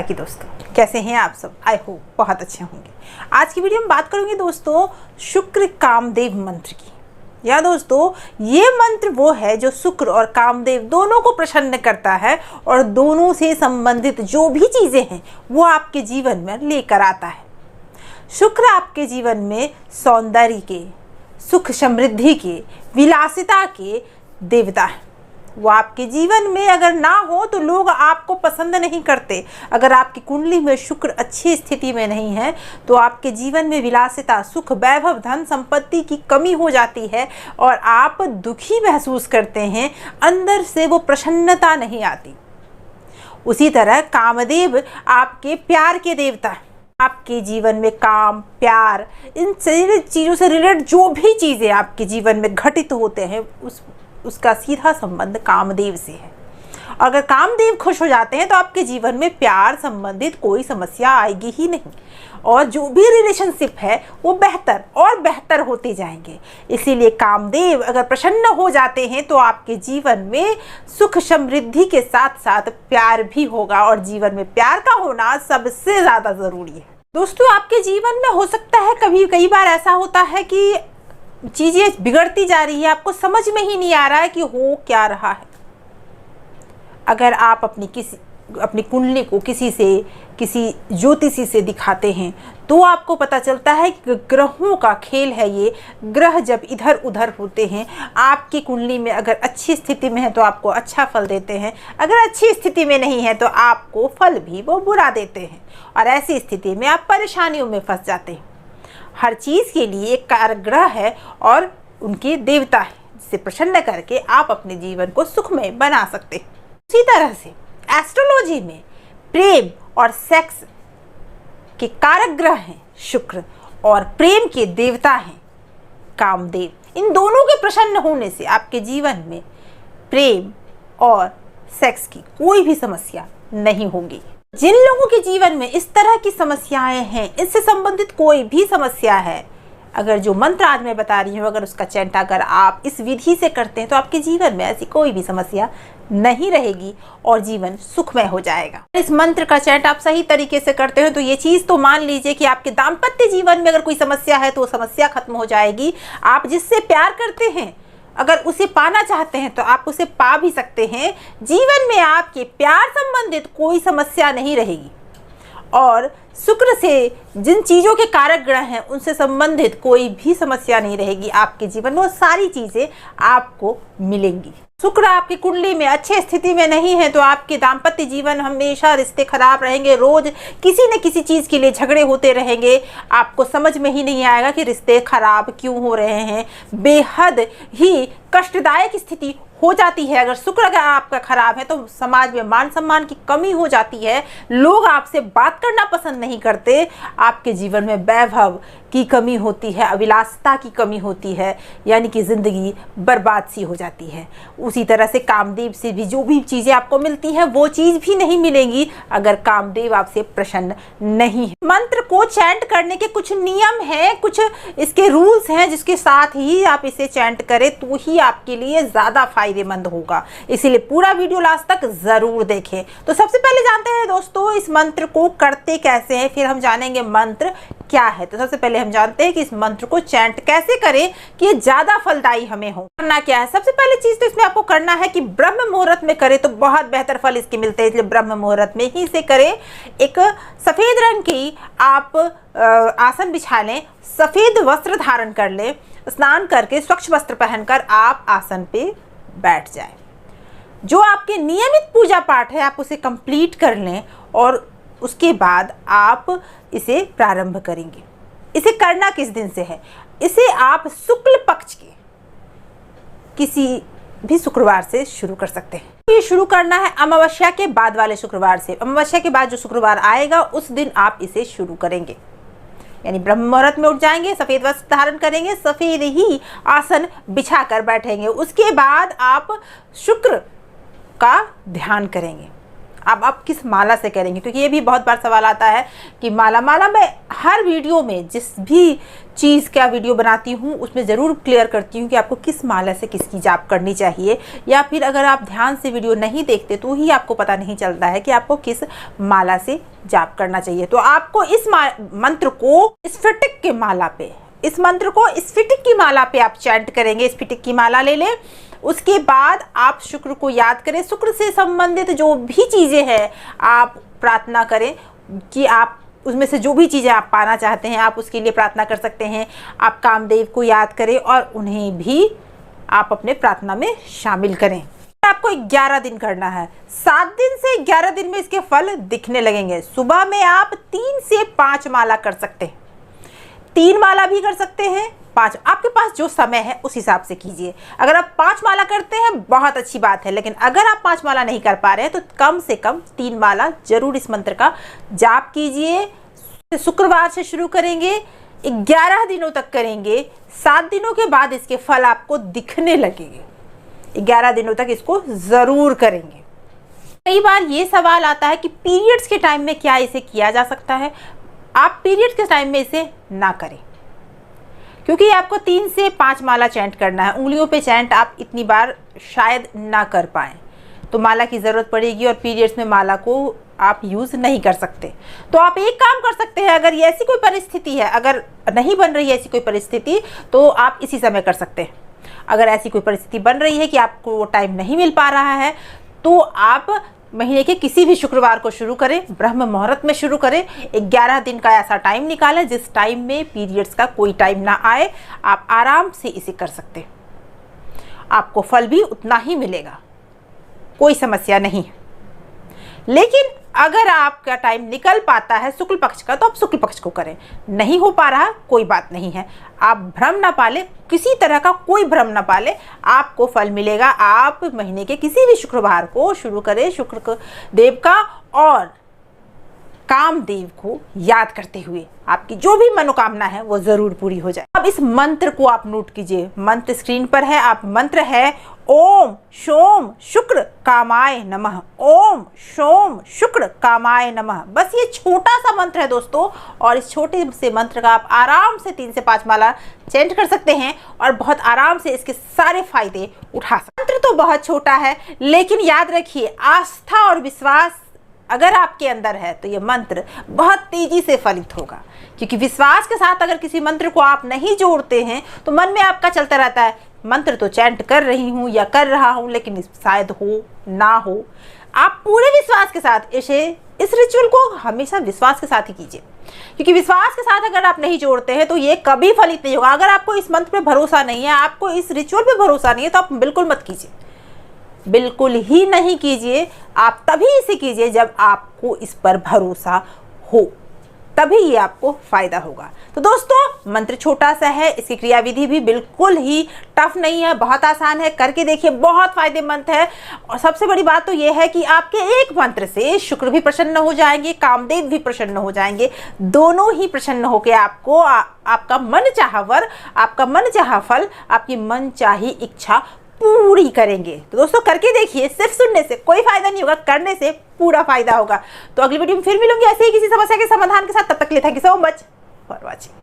कि दोस्तों कैसे हैं आप सब। आई होप बहुत अच्छे होंगे। आज की वीडियो में बात करूंगी दोस्तों शुक्र कामदेव मंत्र की। या दोस्तों ये मंत्र वो है जो शुक्र और कामदेव दोनों को प्रसन्न करता है और दोनों से संबंधित जो भी चीज़ें हैं वो आपके जीवन में लेकर आता है। शुक्र आपके जीवन में सौंदर्य के, सुख समृद्धि के, विलासिता के देवता है। वो आपके जीवन में अगर ना हो तो लोग आपको पसंद नहीं करते। अगर आपकी कुंडली में शुक्र अच्छी स्थिति में नहीं है तो आपके जीवन में विलासिता, सुख, वैभव, धन संपत्ति की कमी हो जाती है और आप दुखी महसूस करते हैं। अंदर से वो प्रसन्नता नहीं आती। उसी तरह कामदेव आपके प्यार के देवता हैं। आपके जीवन में काम, प्यार, इन सारी चीज़ों से रिलेटेड जो भी चीज़ें आपके जीवन में घटित होते हैं उसका सीधा संबंध कामदेव से है। अगर कामदेव खुश हो जाते हैं तो आपके जीवन में प्यार संबंधित कोई समस्या आएगी ही नहीं और जो भी रिलेशनशिप है वो बेहतर और बेहतर होते जाएंगे। इसीलिए कामदेव अगर प्रसन्न हो जाते हैं तो आपके जीवन में सुख समृद्धि के साथ साथ प्यार भी होगा और जीवन में प्यार का होना सबसे ज़्यादा ज़रूरी है। दोस्तों आपके जीवन में हो सकता है कई बार ऐसा होता है कि चीज़ें बिगड़ती जा रही है, आपको समझ में ही नहीं आ रहा है कि हो क्या रहा है। अगर आप अपनी कुंडली को किसी ज्योतिषी से दिखाते हैं तो आपको पता चलता है कि ग्रहों का खेल है ये। ग्रह जब इधर उधर होते हैं, आपकी कुंडली में अगर अच्छी स्थिति में है तो आपको अच्छा फल देते हैं, अगर अच्छी स्थिति में नहीं है तो आपको फल भी वो बुरा देते हैं और ऐसी स्थिति में आप परेशानियों में फंस जाते हैं। हर चीज़ के लिए एक कारक ग्रह है और उनके देवता है जिसे प्रसन्न करके आप अपने जीवन को सुखमय बना सकते हैं। उसी तरह से एस्ट्रोलॉजी में प्रेम और सेक्स के कारक ग्रह हैं शुक्र और प्रेम के देवता हैं कामदेव। इन दोनों के प्रसन्न होने से आपके जीवन में प्रेम और सेक्स की कोई भी समस्या नहीं होगी। जिन लोगों के जीवन में इस तरह की समस्याएं हैं, इससे संबंधित कोई भी समस्या है, अगर जो मंत्र आज मैं बता रही हूँ अगर उसका चयन अगर आप इस विधि से करते हैं तो आपके जीवन में ऐसी कोई भी समस्या नहीं रहेगी और जीवन सुखमय हो जाएगा। इस मंत्र का चयन आप सही तरीके से करते हैं तो ये चीज़ तो मान लीजिए कि आपके दाम्पत्य जीवन में अगर कोई समस्या है तो समस्या खत्म हो जाएगी। आप जिससे प्यार करते हैं अगर उसे पाना चाहते हैं तो आप उसे पा भी सकते हैं। जीवन में आपके प्यार संबंधित कोई समस्या नहीं रहेगी और शुक्र से जिन चीज़ों के कारक ग्रह हैं उनसे संबंधित कोई भी समस्या नहीं रहेगी। आपके जीवन में वो सारी चीज़ें आपको मिलेंगी। शुक्र आपकी कुंडली में अच्छी स्थिति में नहीं है तो आपके दाम्पत्य जीवन हमेशा रिश्ते खराब रहेंगे। रोज किसी न किसी चीज़ के लिए झगड़े होते रहेंगे। आपको समझ में ही नहीं आएगा कि रिश्ते खराब क्यों हो रहे हैं। बेहद ही कष्टदायक स्थिति हो जाती है। अगर शुक्र अगर आपका खराब है तो समाज में मान सम्मान की कमी हो जाती है। लोग आपसे बात करना पसंद नहीं करते। आपके जीवन में वैभव की कमी होती है, अविलासिता की कमी होती है, यानी कि ज़िंदगी बर्बाद सी हो जाती है। उसी तरह से कामदेव से भी जो भी चीज़ें आपको मिलती हैं वो चीज़ भी नहीं मिलेंगी अगर कामदेव आपसे प्रसन्न नहीं है। मंत्र को चैंट करने के कुछ नियम हैं, कुछ इसके रूल्स हैं जिसके साथ ही आप इसे चैंट करें तो ही आपके लिए ज़्यादा फायदेमंद होगा। इसीलिए पूरा वीडियो लास्ट तक ज़रूर देखें। तो सबसे पहले जानते हैं दोस्तों इस मंत्र को करते कैसे हैं, फिर हम जानेंगे मंत्र क्या है। तो सबसे पहले हम जानते हैं कि इस मंत्र को चैंट कैसे करें कि ये ज़्यादा फलदायी हमें हो। करना क्या है, सबसे पहले चीज़ तो इसमें आपको करना है कि ब्रह्म मुहूर्त में करें तो बहुत बेहतर फल इसके मिलते हैं। इसलिए ब्रह्म मुहूर्त में ही से करें। एक सफ़ेद रंग की आप आसन बिछा लें, सफ़ेद वस्त्र धारण कर लें, स्नान करके स्वच्छ वस्त्र पहनकर आप आसन पे बैठ जाएं। जो आपके नियमित पूजा पाठ है आप उसे कंप्लीट कर लें और उसके बाद आप इसे प्रारंभ करेंगे। इसे करना किस दिन से है, इसे आप शुक्ल पक्ष के किसी भी शुक्रवार से शुरू कर सकते हैं। ये शुरू करना है अमावस्या के बाद वाले शुक्रवार से। अमावस्या के बाद जो शुक्रवार आएगा उस दिन आप इसे शुरू करेंगे। यानी ब्रह्म मुहूर्त में उठ जाएंगे, सफ़ेद वस्त्र धारण करेंगे, सफ़ेद ही आसन बिछा कर बैठेंगे। उसके बाद आप शुक्र का ध्यान करेंगे आप किस माला से करेंगे, क्योंकि ये भी बहुत बार सवाल आता है कि माला मैं हर वीडियो में जिस भी चीज़ का वीडियो बनाती हूँ उसमें ज़रूर क्लियर करती हूँ कि आपको किस माला से किसकी जाप करनी चाहिए, या फिर अगर आप ध्यान से वीडियो नहीं देखते तो ही आपको पता नहीं चलता है कि आपको किस माला से जाप करना चाहिए। तो आपको इस मंत्र को स्फटिक के माला पे, इस मंत्र को स्फटिक की माला पे आप चैंट करेंगे। स्फटिक की माला ले लें, उसके बाद आप शुक्र को याद करें। शुक्र से संबंधित जो भी चीज़ें हैं आप प्रार्थना करें कि आप उसमें से जो भी चीज़ें आप पाना चाहते हैं आप उसके लिए प्रार्थना कर सकते हैं। आप कामदेव को याद करें और उन्हें भी आप अपने प्रार्थना में शामिल करें। आपको 11 दिन करना है। 7 दिन से 11 दिन में इसके फल दिखने लगेंगे। सुबह में आप 3 से 5 माला कर सकते हैं, 3 माला भी कर सकते हैं, 5, आपके पास जो समय है उस हिसाब से कीजिए। अगर आप 5 माला करते हैं बहुत अच्छी बात है, लेकिन अगर आप 5 माला नहीं कर पा रहे हैं तो कम से कम 3 माला जरूर इस मंत्र का जाप कीजिए। शुक्रवार से शुरू करेंगे, 11 दिनों तक करेंगे। 7 दिनों के बाद इसके फल आपको दिखने लगेंगे। 11 दिनों तक इसको ज़रूर करेंगे। कई बार ये सवाल आता है कि पीरियड्स के टाइम में क्या इसे किया जा सकता है। आप पीरियड के टाइम में इसे ना करें, क्योंकि आपको 3 से 5 माला चैंट करना है। उंगलियों पे चैंट आप इतनी बार शायद ना कर पाएँ, तो माला की ज़रूरत पड़ेगी और पीरियड्स में माला को आप यूज़ नहीं कर सकते। तो आप एक काम कर सकते हैं, अगर ऐसी कोई परिस्थिति है, अगर नहीं बन रही है ऐसी कोई परिस्थिति, तो आप इसी समय कर सकते हैं। अगर ऐसी कोई परिस्थिति बन रही है कि आपको वो टाइम नहीं मिल पा रहा है, तो आप महीने के किसी भी शुक्रवार को शुरू करें, ब्रह्म मुहूर्त में शुरू करें। 11 दिन का ऐसा टाइम निकालें जिस टाइम में पीरियड्स का कोई टाइम ना आए। आप आराम से इसे कर सकते हैं, आपको फल भी उतना ही मिलेगा, कोई समस्या नहीं। लेकिन अगर आपका टाइम निकल पाता है शुक्ल पक्ष का तो आप शुक्ल पक्ष को करें, नहीं हो पा रहा कोई बात नहीं है। आप भ्रम ना पालें, किसी तरह का कोई भ्रम ना पालें, आपको फल मिलेगा। आप महीने के किसी भी शुक्रवार को शुरू करें शुक्र देव का और कामदेव को याद करते हुए आपकी जो भी मनोकामना है वो जरूर पूरी हो जाए। अब इस मंत्र को आप नोट कीजिए, मंत्र स्क्रीन पर है। आप मंत्र है ओम सोम शुक्र कामाय नमः, ओम सोम शुक्र कामाय नमः। बस ये छोटा सा मंत्र है दोस्तों, और इस छोटे से मंत्र का आप आराम से 3 से 5 माला चैंट कर सकते हैं और बहुत आराम से इसके सारे फायदे उठा सकते हैं। मंत्र तो बहुत छोटा है, लेकिन याद रखिए आस्था और विश्वास अगर आपके अंदर है तो ये मंत्र बहुत तेजी से फलित होगा। क्योंकि विश्वास के साथ अगर किसी मंत्र को आप नहीं जोड़ते हैं तो मन में आपका चलता रहता है मंत्र तो चैंट कर रही हूँ या कर रहा हूँ, लेकिन शायद हो ना हो। आप पूरे विश्वास के साथ इस रिचुअल को हमेशा विश्वास के साथ ही कीजिए, क्योंकि विश्वास के साथ अगर आप नहीं जोड़ते हैं तो ये कभी फलित नहीं होगा। अगर आपको इस मंत्र पे भरोसा नहीं है, आपको इस रिचुअल पे भरोसा नहीं है, तो आप बिल्कुल मत कीजिए, बिल्कुल ही नहीं कीजिए। आप तभी इसे कीजिए जब आपको इस पर भरोसा हो, तभी ये आपको फायदा होगा। तो दोस्तों मंत्र छोटा सा है, इसकी क्रियाविधि भी बिल्कुल ही टफ नहीं है, बहुत आसान है, करके देखिए, बहुत फायदेमंद है। और सबसे बड़ी बात तो ये है कि आपके एक मंत्र से शुक्र भी प्रसन्न हो जाएंगे, कामदेव भी प्रसन्न हो जाएंगे, दोनों ही प्रसन्न होकर आपको आपका मन चाहा वर, आपका मन चाहा फल, आपकी मन चाही इच्छा पूरी करेंगे। तो दोस्तों करके देखिए, सिर्फ सुनने से कोई फायदा नहीं होगा, करने से पूरा फायदा होगा। तो अगली वीडियो में फिर मिलूंगी ऐसे ही किसी समस्या के समाधान के साथ। तब तक के लिए thank you so much for watching.